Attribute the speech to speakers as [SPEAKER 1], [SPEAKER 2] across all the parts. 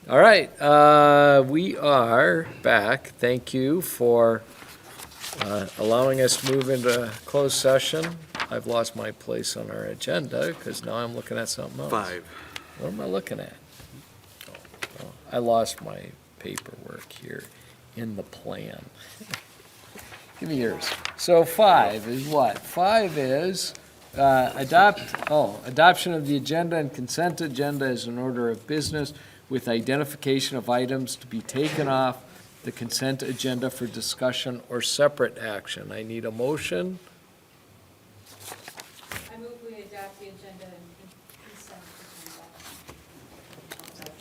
[SPEAKER 1] All right, we are back. Thank you for allowing us to move into closed session. I've lost my place on our agenda because now I'm looking at something else.
[SPEAKER 2] 5.
[SPEAKER 1] What am I looking at? Oh, I lost my paperwork here in the plan. Give me yours. So 5 is what? 5 is adoption of the agenda and consent agenda is an order of business with identification of items to be taken off the consent agenda for discussion or separate action. I need a motion.
[SPEAKER 3] I move we adopt the agenda and consent agenda.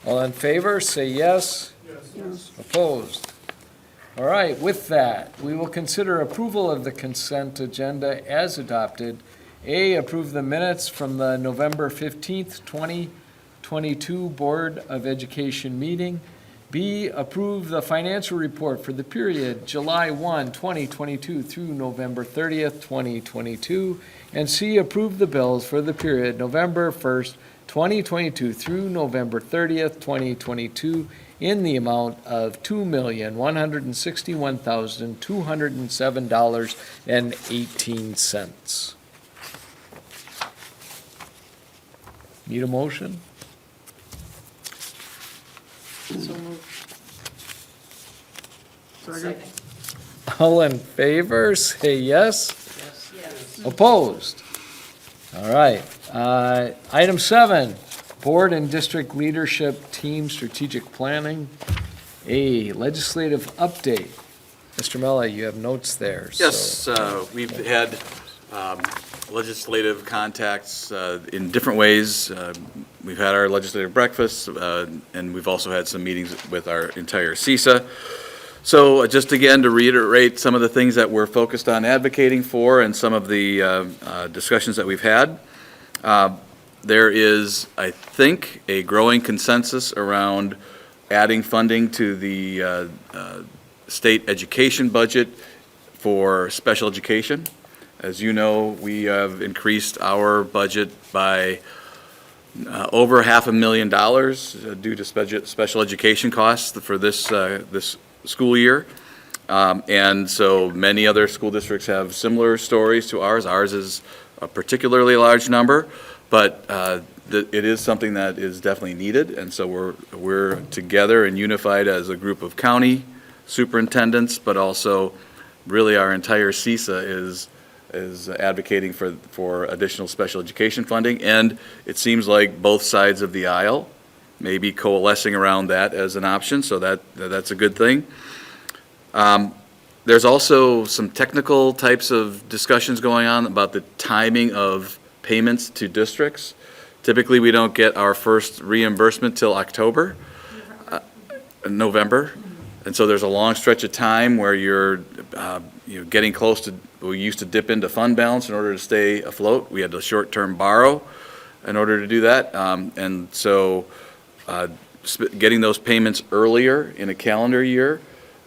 [SPEAKER 1] All in favor, say yes.
[SPEAKER 3] Yes.
[SPEAKER 1] Opposed? All right, with that, we will consider approval of the consent agenda as adopted. A, approve the minutes from the November 15th, 2022 Board of Education meeting. B, approve the financial report for the period July 1, 2022 through November 30th, 2022. And C, approve the bills for the period November 1st, 2022 through November 30th, 2022 in the amount of $2,161,207.18. Need a motion?
[SPEAKER 3] So moved. Second.
[SPEAKER 1] All in favor, say yes.
[SPEAKER 3] Yes.
[SPEAKER 1] Opposed? All right. Item 7, Board and District Leadership Team Strategic Planning. A, legislative update. Mr. Mella, you have notes there.
[SPEAKER 2] Yes, we've had legislative contacts in different ways. We've had our legislative breakfast, and we've also had some meetings with our entire CISA. So just again, to reiterate some of the things that we're focused on advocating for and some of the discussions that we've had. There is, I think, a growing consensus around adding funding to the state education budget for special education. As you know, we have increased our budget by over $500,000 due to special education costs for this school year. And so many other school districts have similar stories to ours. Ours is a particularly large number, but it is something that is definitely needed. And so we're together and unified as a group of county superintendents, but also really our entire CISA is advocating for additional special education funding. And it seems like both sides of the aisle may be coalescing around that as an option, so that's a good thing. There's also some technical types of discussions going on about the timing of payments to districts. Typically, we don't get our first reimbursement till November. And so there's a long stretch of time where you're getting close to, we used to dip into fund balance in order to stay afloat. We had to short-term borrow in order to do that. And so getting those payments earlier in a calendar year,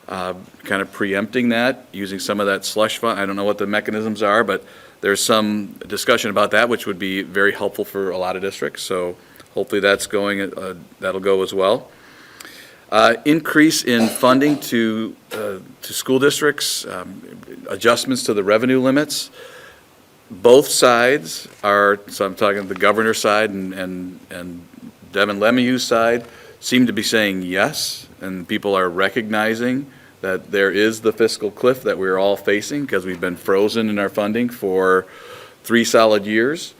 [SPEAKER 2] kind of preempting that, using some of that slush fund. I don't know what the mechanisms are, but there's some discussion about that, which would be very helpful for a lot of districts. So hopefully that's going, that'll go as well. Increase in funding to school districts, adjustments to the revenue limits. Both sides are, so I'm talking the governor's side and Devin Lemieux's side, seem to be saying yes, and people are recognizing that there is the fiscal cliff that we're all facing because we've been frozen in our funding for 3 solid years.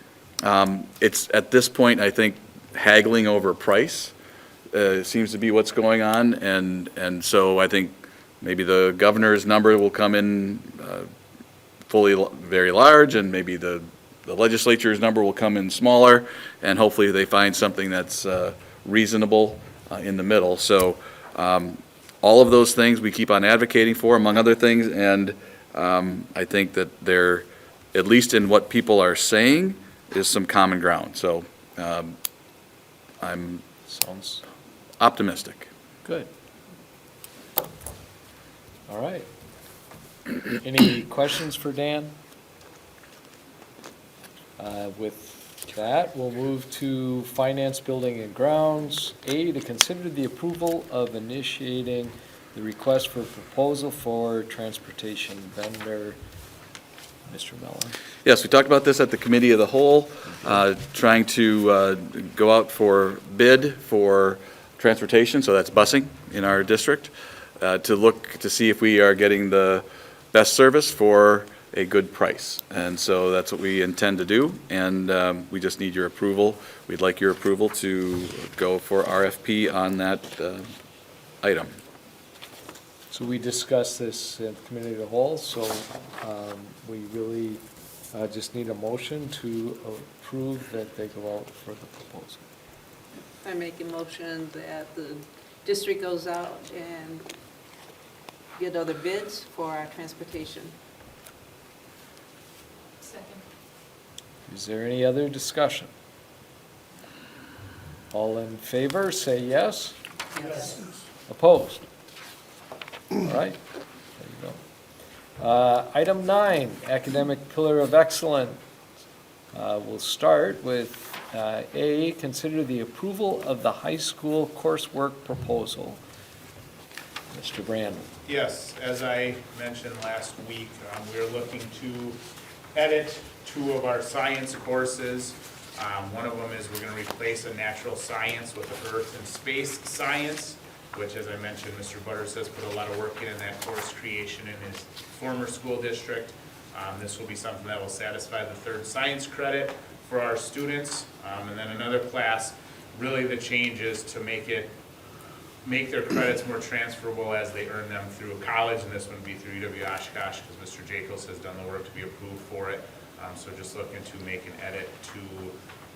[SPEAKER 2] It's at this point, I think, haggling over price seems to be what's going on, and so I think maybe the governor's number will come in very large, and maybe the legislature's number will come in smaller, and hopefully they find something that's reasonable in the middle. So all of those things we keep on advocating for, among other things, and I think that there, at least in what people are saying, is some common ground. So I'm optimistic.
[SPEAKER 1] Good. All right. Any questions for Dan? With That will move to Finance, Building and Grounds. A, to consider the approval of initiating the request for proposal for transportation vendor. Mr. Mellon.
[SPEAKER 2] Yes, we talked about this at the committee of the whole, trying to go out for bid for transportation, so that's busing in our district, to look to see if we are getting the best service for a good price. And so that's what we intend to do, and we just need your approval. We'd like your approval to go for RFP on that item.
[SPEAKER 1] So we discussed this at the committee of the whole, so we really just need a motion to approve that they go out for the proposal.
[SPEAKER 3] I make a motion that the district goes out and get other bids for our transportation.
[SPEAKER 4] Second.
[SPEAKER 1] Is there any other discussion? All in favor, say yes.
[SPEAKER 3] Yes.
[SPEAKER 1] Opposed? All right, there you go. Item 9, Academic Pillar of Excellence. We'll start with A, consider the approval of the high school coursework proposal. Mr. Brandon.
[SPEAKER 5] Yes, as I mentioned last week, we're looking to edit 2 of our science courses. One of them is we're going to replace a natural science with an earth and space science, which, as I mentioned, Mr. Butters has put a lot of work in that course creation in his former school district. This will be something that will satisfy the 3rd science credit for our students. And then another class, really the change is to make their credits more transferable as they earn them through college, and this one would be through UW Oshkosh, because Mr. Jacobs has done the work to be approved for it. So just looking to make an edit to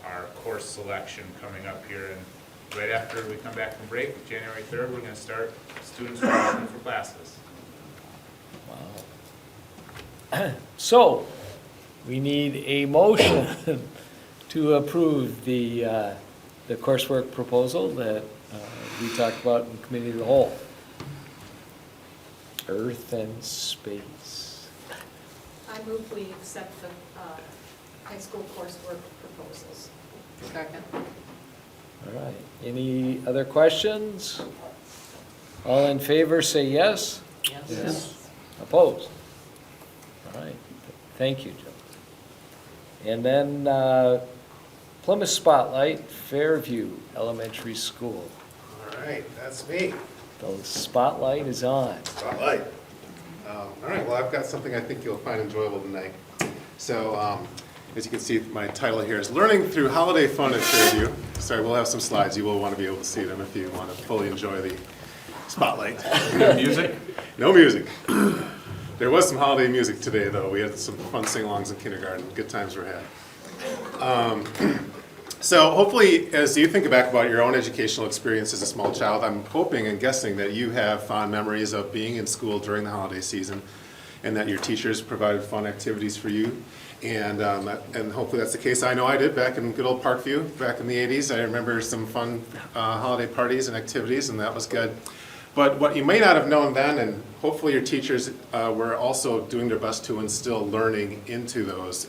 [SPEAKER 5] our course selection coming up here, and right after we come back from break, January 3rd, we're going to start students registering for classes.
[SPEAKER 1] Wow. So, we need a motion to approve the coursework proposal that we talked about in committee of the whole. Earth and space.
[SPEAKER 4] I move we accept the high school coursework proposals.
[SPEAKER 3] Second.
[SPEAKER 1] All right, any other questions? All in favor, say yes.
[SPEAKER 3] Yes.
[SPEAKER 1] Opposed? All right, thank you, Joe. And then Plymouth Spotlight, Fairview Elementary School.
[SPEAKER 6] All right, that's me.
[SPEAKER 1] The spotlight is on.
[SPEAKER 6] Spotlight. All right, well, I've got something I think you'll find enjoyable tonight. So, as you can see, my title here is Learning Through Holiday Fun at Fairview. Sorry, we'll have some slides. You will want to be able to see them if you want to fully enjoy the spotlight.
[SPEAKER 2] No music?
[SPEAKER 6] No music. There was some holiday music today, though. We had some fun sing-alongs in kindergarten. Good times were had. So hopefully, as you think back about your own educational experience as a small child, I'm hoping and guessing that you have fond memories of being in school during the holiday season, and that your teachers provided fun activities for you. And hopefully that's the case. I know I did back in good old Parkview, back in the 80s. I remember some fun holiday parties and activities, and that was good. But what you may not have known then, and hopefully your teachers were also doing their best to instill learning into those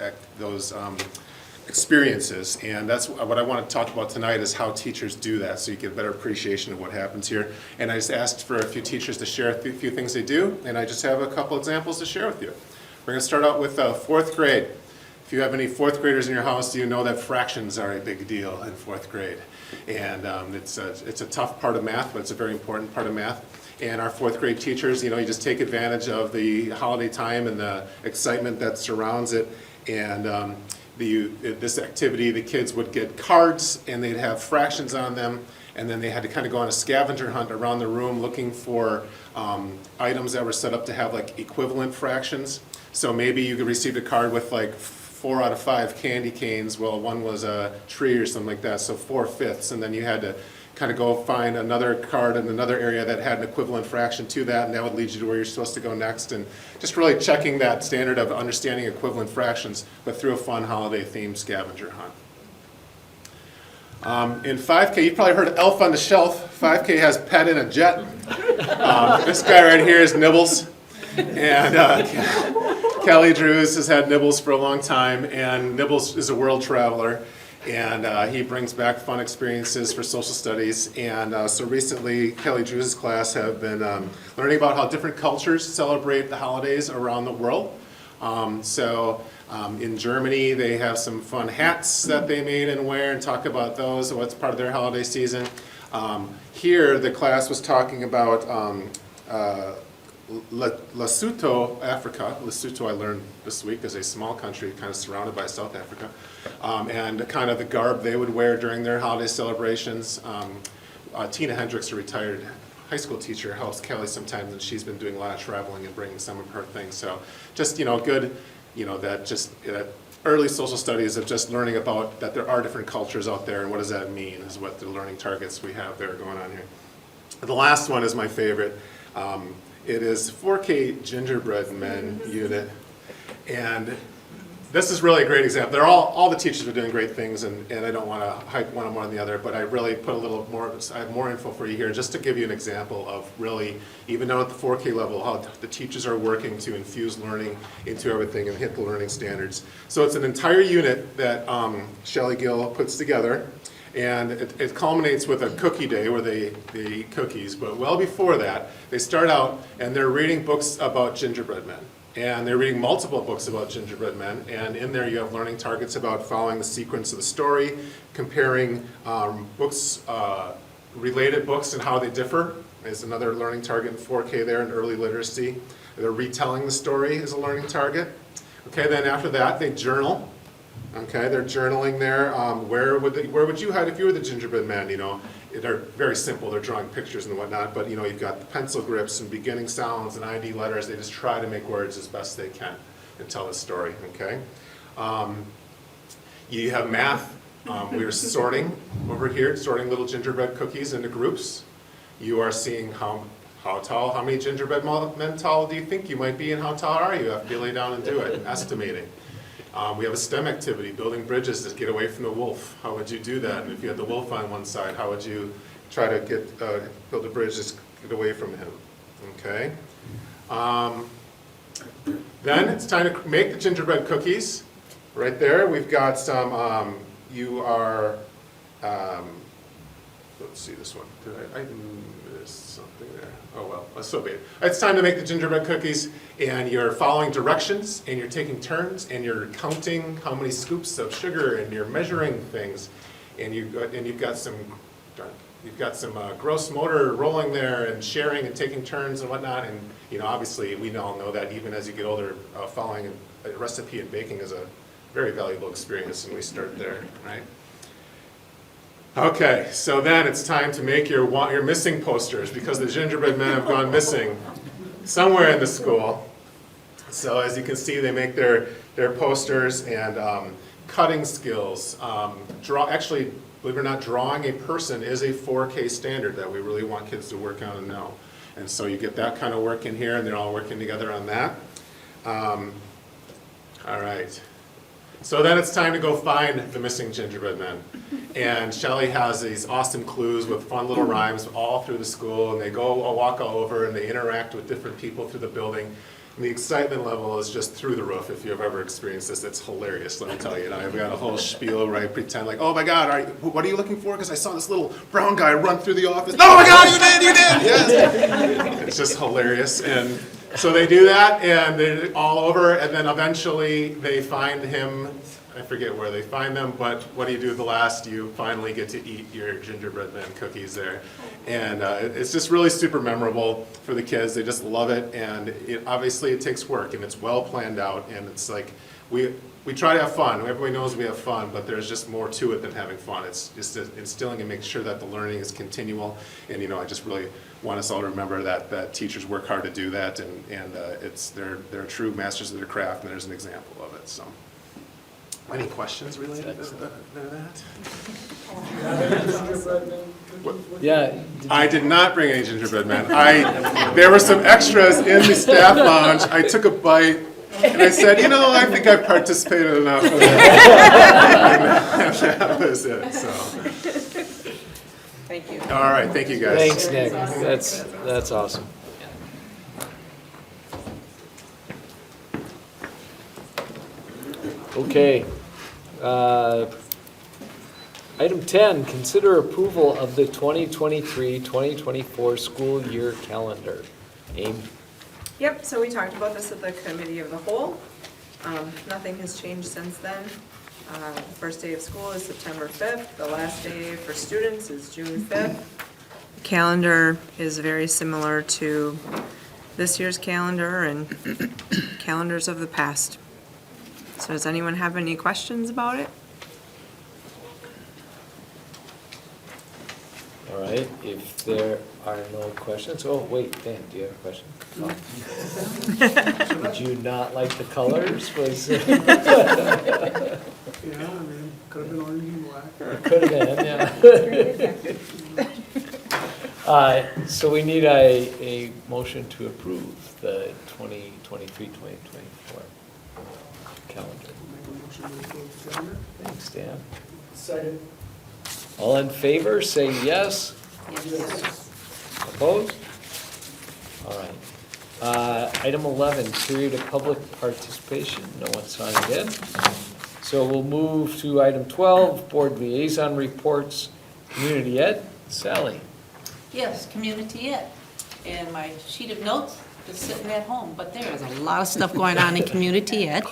[SPEAKER 6] experiences. And that's what I want to talk about tonight, is how teachers do that, so you get a better appreciation of what happens here. And I just asked for a few teachers to share a few things they do, and I just have a couple examples to share with you. We're going to start out with 4th grade. If you have any 4th graders in your house, you know that fractions are a big deal in 4th grade. And it's a tough part of math, but it's a very important part of math. And our 4th grade teachers, you just take advantage of the holiday time and the excitement that surrounds it. And this activity, the kids would get cards, and they'd have fractions on them. And then they had to kind of go on a scavenger hunt around the room looking for items that were set up to have like equivalent fractions. So maybe you could receive a card with like 4 out of 5 candy canes. Well, one was a tree or something like that, so 4/5. And then you had to kind of go find another card in another area that had an equivalent fraction to that, and that would lead you to where you're supposed to go next. And just really checking that standard of understanding equivalent fractions, but through a fun holiday-themed scavenger hunt. In 5K, you've probably heard of Elf on the Shelf. 5K has Pet in a Jet. This guy right here is Nibbles. And Kelly Drews has had Nibbles for a long time, and Nibbles is a world traveler. And he brings back fun experiences for social studies. And so recently, Kelly Drew's class have been learning about how different cultures celebrate the holidays around the world. In Germany, they have some fun hats that they made and wear, and talk about those, what's part of their holiday season. Here, the class was talking about Lesotho, Africa. Lesotho, I learned this week, is a small country kind of surrounded by South Africa, and kind of the garb they would wear during their holiday celebrations. Tina Hendricks, a retired high school teacher, helps Kelly sometimes, and she's been doing a lot of traveling and bringing some of her things. So just, good, that early social studies of just learning about that there are different cultures out there, and what does that mean is what the learning targets we have there going on here. The last one is my favorite. It is 4K Gingerbread Men unit, and this is really a great example. They're all the teachers are doing great things, and I don't want to hype one more than the other, but I really put a little more, I have more info for you here, just to give you an example of really, even down at the 4K level, how the teachers are working to infuse learning into everything and hit the learning standards. So it's an entire unit that Shelley Gill puts together, and it culminates with a cookie day where they eat cookies, but well before that, they start out and they're reading books about gingerbread men. And they're reading multiple books about gingerbread men, and in there you have learning targets about following the sequence of the story, comparing books, related books and how they differ is another learning target in 4K there in early literacy. They're retelling the story is a learning target. Okay, then after that they journal. Okay, they're journaling there. Where would you hide if you were the gingerbread man? They're very simple. They're drawing pictures and whatnot, but you've got the pencil grips and beginning sounds and ID letters. They just try to make words as best they can and tell the story. Okay. You have math. We are sorting over here, sorting little gingerbread cookies into groups. You are seeing how tall, how many gingerbread men tall do you think you might be, and how tall are you after you lay down and do it, estimating. We have a STEM activity, building bridges to get away from the wolf. How would you do that? And if you had the wolf on one side, how would you try to build a bridge to get away from him? Okay. Then it's time to make the gingerbread cookies. Right there, we've got some, let's see this one. Did I miss something there? Oh well, that's so bad. It's time to make the gingerbread cookies, and you're following directions, and you're taking turns, and you're counting how many scoops of sugar, and you're measuring things, and you've got some gross motor rolling there, and sharing and taking turns and whatnot. And obviously we all know that even as you get older, following a recipe and baking is a very valuable experience, and we start there, right? Okay, so then it's time to make your missing posters, because the gingerbread men have gone missing somewhere in the school. So as you can see, they make their posters, and cutting skills. Actually, believe it or not, drawing a person is a 4K standard that we really want kids to work on and know. And so you get that kind of work in here, and they're all working together on that. All right. So then it's time to go find the missing gingerbread men. And Shelley has these awesome clues with fun little rhymes all through the school, and they walk all over, and they interact with different people through the building. And the excitement level is just through the roof. If you've ever experienced this, it's hilarious, let me tell you. I've got a whole spiel where I pretend like, oh my God, what are you looking for? Because I saw this little brown guy run through the office. Oh my God, you did, yes. It's just hilarious. And so they do that, and they're all over, and then eventually they find him. I forget where they find them, but what do you do at the last? You finally get to eat your gingerbread man cookies there. And it's just really super memorable for the kids. They just love it, and obviously it takes work, and it's well planned out, and it's like we try to have fun. Everybody knows we have fun, but there's just more to it than having fun. It's just instilling and making sure that the learning is continual, and I just really want us all to remember that teachers work hard to do that, and they're true masters of their craft, and there's an example of it. So. Any questions related to that?
[SPEAKER 1] Yeah.
[SPEAKER 6] I did not bring any gingerbread men. There were some extras in the staff lounge. I took a bite, and I said, I think I've participated enough in that. And that was it, so.
[SPEAKER 3] Thank you.
[SPEAKER 6] All right, thank you guys.
[SPEAKER 1] Thanks, Nick. That's awesome. Okay. Item 10, consider approval of the 2023-2024 school year calendar. Amy?
[SPEAKER 7] Yep, so we talked about this at the committee of the whole. Nothing has changed since then. The first day of school is September 5th. The last day for students is June 5th. The calendar is very similar to this year's calendar and calendars of the past. So does anyone have any questions about it?
[SPEAKER 1] All right, if there are no questions, oh, wait, Dan, do you have a question? Did you not like the colors? Was it
[SPEAKER 8] Yeah, I mean, could have been orange and black.
[SPEAKER 1] could have been, yeah. So we need a motion to approve the 2023-2024 calendar.
[SPEAKER 8] Make a motion to approve the calendar.
[SPEAKER 1] Thanks, Dan.
[SPEAKER 8] Second.
[SPEAKER 1] All in favor, say yes.
[SPEAKER 3] Yes.
[SPEAKER 1] Opposed? All right. Item 11, period of public participation. No one signed in. So we'll move to item 12, board liaison reports, community ed. Sally?
[SPEAKER 3] Yes, community ed. And my sheet of notes is sitting at home, but there is a lot of stuff going on in community ed.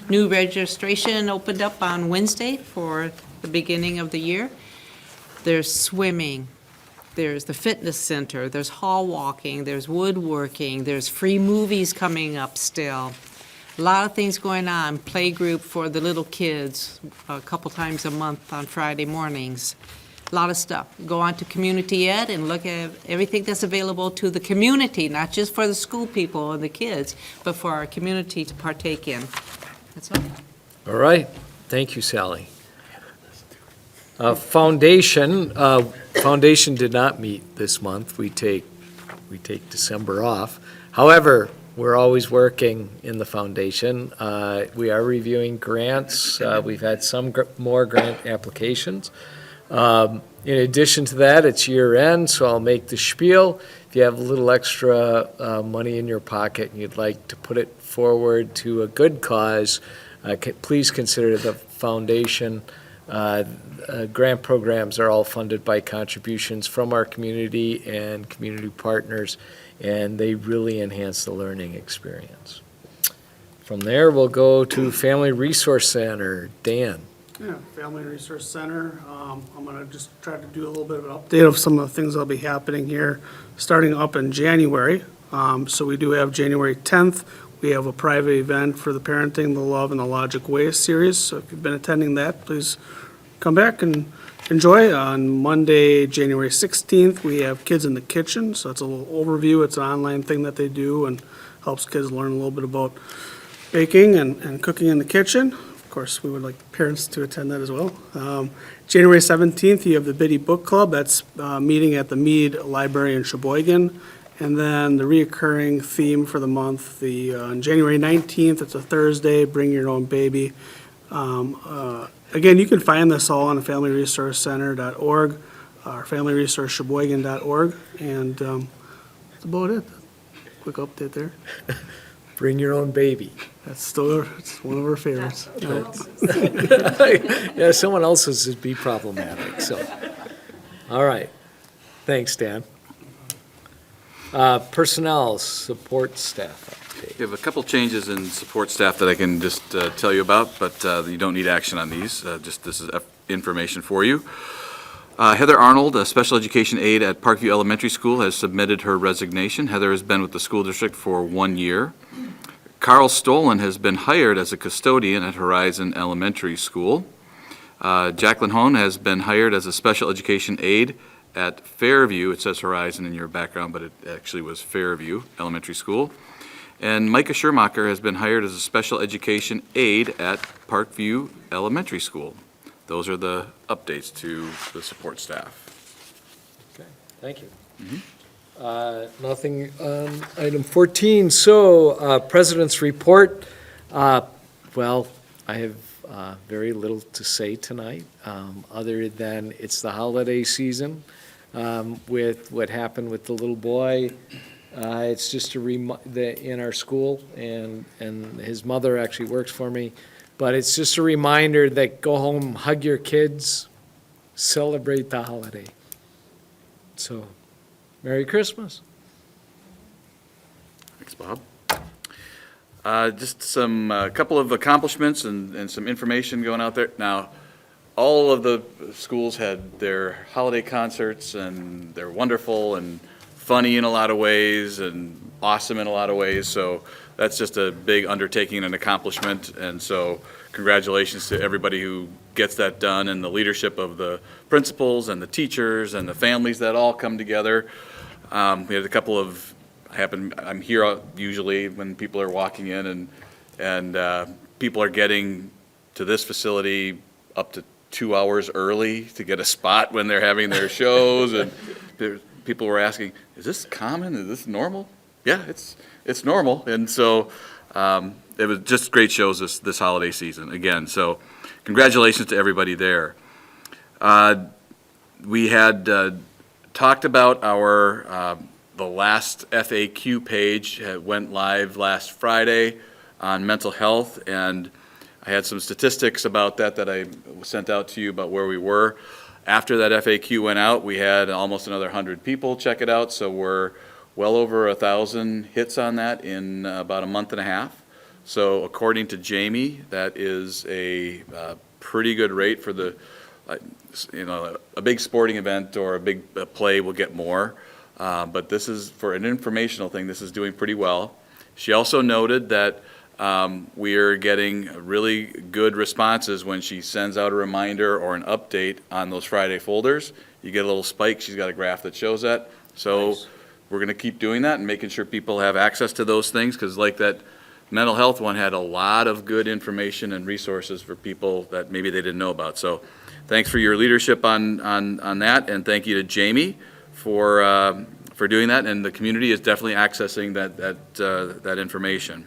[SPEAKER 3] New registration opened up on Wednesday for the beginning of the year. There's swimming, there's the fitness center, there's hall walking, there's woodworking, there's free movies coming up still. A lot of things going on, play group for the little kids a couple times a month on Friday mornings. A lot of stuff. Go on to community ed and look at everything that's available to the community, not just for the school people and the kids, but for our community to partake in. That's all.
[SPEAKER 1] All right. Thank you, Sally. Foundation did not meet this month. We take December off. However, we're always working in the foundation. We are reviewing grants. We've had some more grant applications. In addition to that, it's year end, so I'll make the spiel. If you have a little extra money in your pocket and you'd like to put it forward to a good cause, please consider the foundation. Grant programs are all funded by contributions from our community and community partners, and they really enhance the learning experience. From there, we'll go to Family Resource Center. Dan?
[SPEAKER 8] Yeah, Family Resource Center. I'm gonna just try to do a little bit of an update of some of the things that'll be happening here, starting up in January. So we do have January 10th. We have a private event for the Parenting, the Love, and the Logic Way series. So if you've been attending that, please come back and enjoy. On Monday, January 16th, we have Kids in the Kitchen. So it's a little overview. It's an online thing that they do and helps kids learn a little bit about baking and cooking in the kitchen. Of course, we would like parents to attend that as well. January 17th, you have the Biddy Book Club. That's meeting at the Mead Library in Sheboygan. And then the reoccurring theme for the month, on January 19th, it's a Thursday, Bring Your Own Baby. Again, you can find this all on familyresourcecenter.org or familyresourcesheboygan.org, and that's about it. Quick update there.
[SPEAKER 1] Bring your own baby.
[SPEAKER 8] It's one of our favorites.
[SPEAKER 1] Yeah, someone else's would be problematic, so. All right. Thanks, Dan. Personnel support staff update.
[SPEAKER 2] We have a couple changes in support staff that I can just tell you about, but you don't need action on these. Just this is information for you. Heather Arnold, a special education aide at Parkview Elementary School, has submitted her resignation. Heather has been with the school district for 1 year. Carl Stolen has been hired as a custodian at Horizon Elementary School. Jacqueline Hone has been hired as a special education aide at Fairview. It says Horizon in your background, but it actually was Fairview Elementary School. And Micah Schermacher has been hired as a special education aide at Parkview Elementary School. Those are the updates to the support staff.
[SPEAKER 1] Okay, thank you. Nothing on item 14. So, President's report. Well, I have very little to say tonight, other than it's the holiday season. With what happened with the little boy, it's just in our school, and his mother actually works for me. But it's just a reminder that go home, hug your kids, celebrate the holiday. So, Merry Christmas.
[SPEAKER 2] Thanks, Bob. Just some, couple of accomplishments and some information going out there. Now, all of the schools had their holiday concerts, and they're wonderful and funny in a lot of ways and awesome in a lot of ways. So that's just a big undertaking and accomplishment. And so congratulations to everybody who gets that done, and the leadership of the principals and the teachers and the families that all come together. We had a couple of I'm here usually when people are walking in, and people are getting to this facility up to 2 hours early to get a spot when they're having their shows. And people were asking, is this common? Is this normal? Yeah, it's normal. And so it was just great shows this holiday season again. So congratulations to everybody there. We had talked about the last FAQ page went live last Friday on mental health, and I had some statistics about that I sent out to you about where we were. After that FAQ went out, we had almost another 100 people check it out, so we're well over 1,000 hits on that in about a month and a half. So according to Jamie, that is a pretty good rate for the, a big sporting event or a big play will get more. But this is, for an informational thing, this is doing pretty well. She also noted that we are getting really good responses when she sends out a reminder or an update on those Friday folders. You get a little spike. She's got a graph that shows that. So nice. We're going to keep doing that and making sure people have access to those things, because like that mental health one had a lot of good information and resources for people that maybe they didn't know about. So thanks for your leadership on that, and thank you to Jamie for doing that, and the community is definitely accessing that information.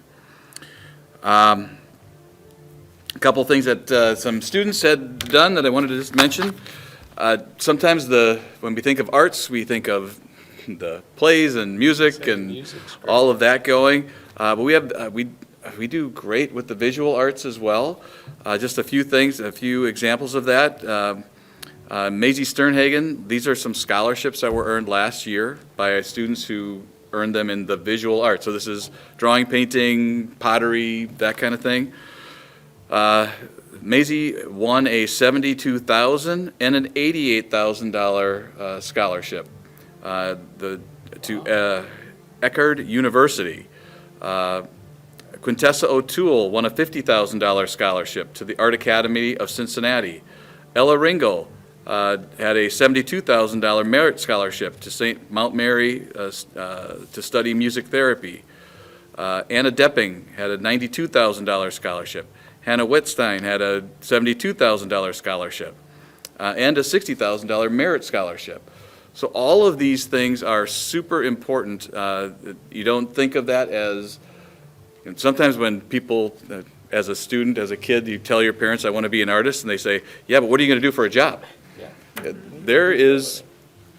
[SPEAKER 2] A couple things that some students had done that I wanted to just mention. Sometimes when we think of arts, we think of the plays and music and all of that going, but we do great with the visual arts as well. Just a few things, a few examples of that. Maisie Sternhagen, these are some scholarships that were earned last year by students who earned them in the visual arts. So this is drawing, painting, pottery, that kind of thing. Maisie won a $72,000 and an $88,000 scholarship to Eckerd University. Quintessa O'Toole won a $50,000 scholarship to the Art Academy of Cincinnati. Ella Ringel had a $72,000 merit scholarship to St. Mount Mary to study music therapy. Anna Depping had a $92,000 scholarship. Hannah Wittstein had a $72,000 scholarship and a $60,000 merit scholarship. So all of these things are super important. You don't think of that as, and sometimes when people, as a student, as a kid, you tell your parents, I want to be an artist, and they say, yeah, but what are you going to do for a job? Yeah.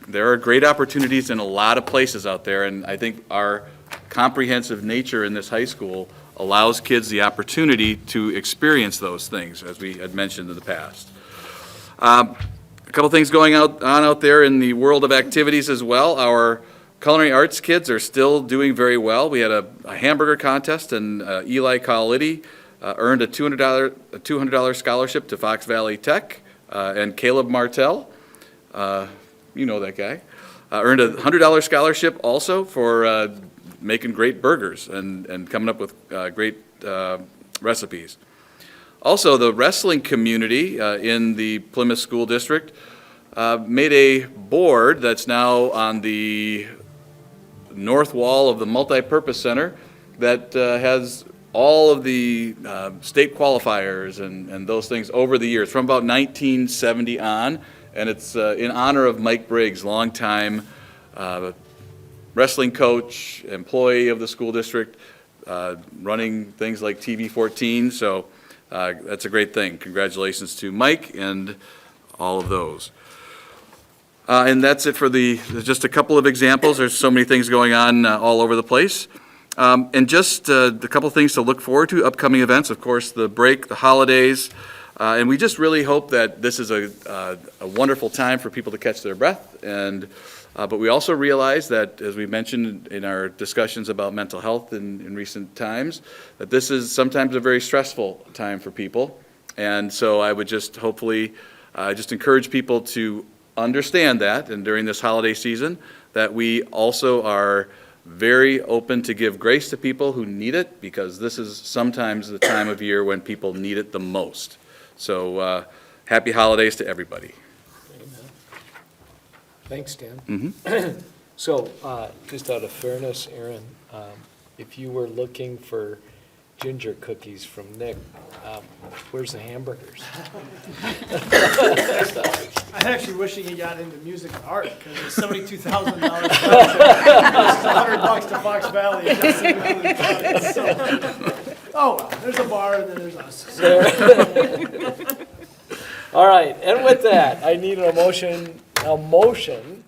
[SPEAKER 2] There are great opportunities in a lot of places out there, and I think our comprehensive nature in this high school allows kids the opportunity to experience those things, as we had mentioned in the past. A couple things going on out there in the world of activities as well. Our culinary arts kids are still doing very well. We had a hamburger contest, and Eli Cawliddy earned a $200 scholarship to Fox Valley Tech, and Caleb Martell, you know that guy, earned a $100 scholarship also for making great burgers and coming up with great recipes. Also, the wrestling community in the Plymouth School District made a board that's now on the north wall of the multi-purpose center that has all of the state qualifiers and those things over the years, from about 1970 on, and it's in honor of Mike Briggs, longtime wrestling coach, employee of the school district, running things like TV 14, so that's a great thing. Congratulations to Mike and all of those. And that's it for just a couple of examples. There's so many things going on all over the place. And just a couple things to look forward to, upcoming events, of course, the break, the holidays. And we just really hope that this is a wonderful time for people to catch their breath. And but we also realize that, as we mentioned in our discussions about mental health in recent times, that this is sometimes a very stressful time for people. And so I would just hopefully just encourage people to understand that, and during this holiday season, that we also are very open to give grace to people who need it, because this is sometimes the time of year when people need it the most. So happy holidays to everybody.
[SPEAKER 1] Thanks, Dan. So, just out of fairness, Aaron, if you were looking for ginger cookies from Nick, where's the hamburgers?
[SPEAKER 9] I'm actually wishing he got into music and art, because it's $72,000. It's $100 to Fox Valley. It doesn't really count, so. Oh, well, there's a bar and then there's us.
[SPEAKER 1] All right, and with that, I need a motion